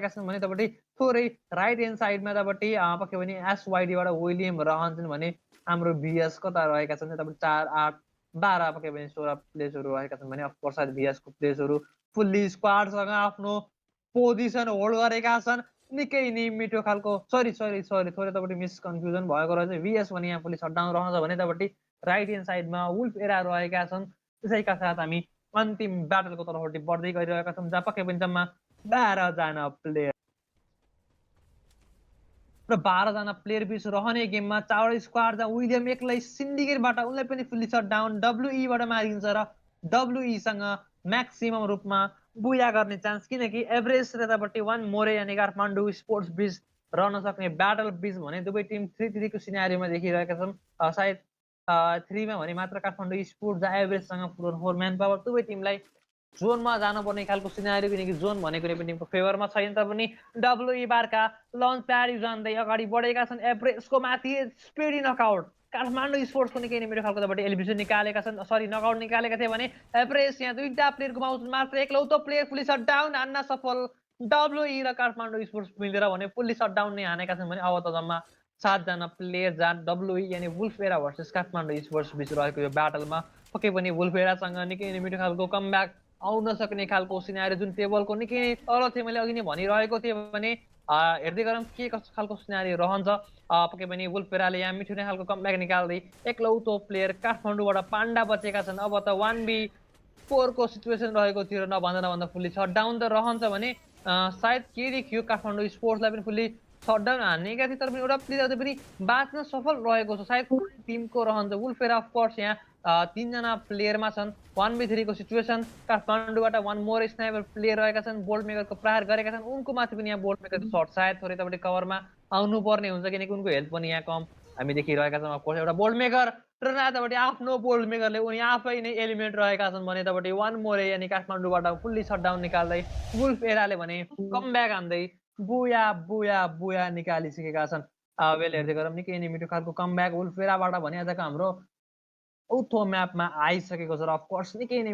छन् भने तपाईँ थोरै राइट ह्यान्ड साइडमा तपाईँ पक्कै पनि एसवाइडीबाट विलियम रहन्छन् भने हाम्रो भिएस कता रहेका छन् तपाईँ 4 8 12 पक्कै पनि 16 प्लेयर्सहरू रहेका छन् भने अफकोर्स सायद भिएसको प्लेयर्सहरू फुल्ली स्क्वाडसँग आफ्नो पोजिसन होल्ड गरेका छन् निकै नै मिठो खालको सरी थोरै तपाईँ मिसकन्फ्युजन भएको रहेछ भिएस भने यहाँ फुल्ली सटडाउन रहन्छ भने तपाईँ राइट ह्यान्ड साइडमा वुल्फ एरा रहेका छन् त्यसैका साथ हामी अन्तिम ब्याटलको तर्फपट्टि बढ्दै गइरहेका छौँ जहाँ पक्कै पनि जम्मा 12 जना प्लेयर र 12 जना प्लेयर बीच रहने गेममा चावडा स्क्वाड जहाँ विलियम एक्लै सिन्डिकेटबाट उनलाई पनि फुल्ली सट डाउन डब्ल्युईबाट मारिन्छ र डब्ल्युईसँग म्याक्सिमम रूपमा बुया गर्ने चान्स किनकि एभरेज यतापट्टि 1 मोरे यानि काठमाडौँ स्पोर्ट्स बीच रहन सक्ने ब्याटल बीच भने दुवै टिम 3-3 को सिनारीमा देखिरहेका छन् सायद 3 मा भने मात्र काठमाडौँ स्पोर्ट्स जहाँ एभरेजसँग 4 म्यान पावर दुवै टिमलाई जोनमा जानुपर्ने खालको सिनारी किनकि जोन भनेको कुनै पनि टिमको फेभरमा छैन तापनि डब्ल्युई बारका लन्च प्याड जान्दै अगाडि बढेका छन् एभरेजको माथि स्पिडी नकआउट काठमाडौँ स्पोर्ट्सको निकै नै मेरो खालको तपाईँ एलिभिजन निकालेका छन् सरी नकआउट निकालेका थिए भने एभरेज यहाँ दुईटा प्लेयर गुमाउँछन् मात्र एकलौतो प्लेयर फुल्ली सट डाउन हान्न सफल डब्ल्युई र काठमाडौँ स्पोर्ट्स मिलेर भने फुल्ली सट डाउन नै हानेका छन् भने अब त जम्मा 7 जना प्लेयर जहाँ डब्ल्युई यानि Wolf Era versus Kathmandu Sports बीच रहेको यो ब्याटलमा पक्कै पनि वुल्फ एरासँग निकै नै मिठो खालको कमब्याक आउन सक्ने खालको सिनारी जुन टेबलको निकै नै तल थियो मैले अघि नै भनिरहेको थिएँ भने हेर्दै गरौँ के कस्तो खालको सिनारी रहन्छ पक्कै पनि वुल्फ एराले यहाँ मिठो नै खालको कमब्याक निकाल्दै एकलौतो प्लेयर काठमाडौँबाट पाण्डा बचेका छन् अब त 1v4 को सिचुएसन रहेको थियो र नभन्दा फुल्ली सटडाउन त रहन्छ भने सायद के देखियो काठमाडौँ स्पोर्ट्सलाई पनि फुल्ली सटडाउन हानेका थिए तर पनि एउटा प्लेयर पनि बाँच्न सफल रहेको छ सायद टिमको रहन्छ वुल्फ एरा अफकोर्स यहाँ 3 जना प्लेयरमा छन् 1v3 को सिचुएसन काठमाडौँबाट 1 मोर स्नाइपर प्लेयर रहेका छन् बोल्ट मेकरको प्रहार गरेका छन् उनको माथि पनि यहाँ बोल्ट मेकरको सर्ट सायद थोरै तपाईँ कभरमा आउनुपर्ने हुन्छ किनकि उनको हेल्थ पनि यहाँ कम हामी देखिरहेका छौँ अफकोर्स एउटा बोल्ट मेकर र यतापट्टि आफ्नो बोल्ट मेकरले उनी आफै नै एलिमेन्ट रहेका छन् भने यतापट्टि 1 मोरे यानि काठमाडौँबाट फुल्ली सटडाउन निकाल्दै वुल्फ एराले भने कमब्याक हान्दै बुया बुया बुया निकालिसकेका छन् वेल हेर्दै गरौँ निकै नै मिठो खालको कमब्याक वुल्फ एराबाट भने आजको हाम्रो औथो म्यापमा आइसकेको छ र अफकोर्स निकै नै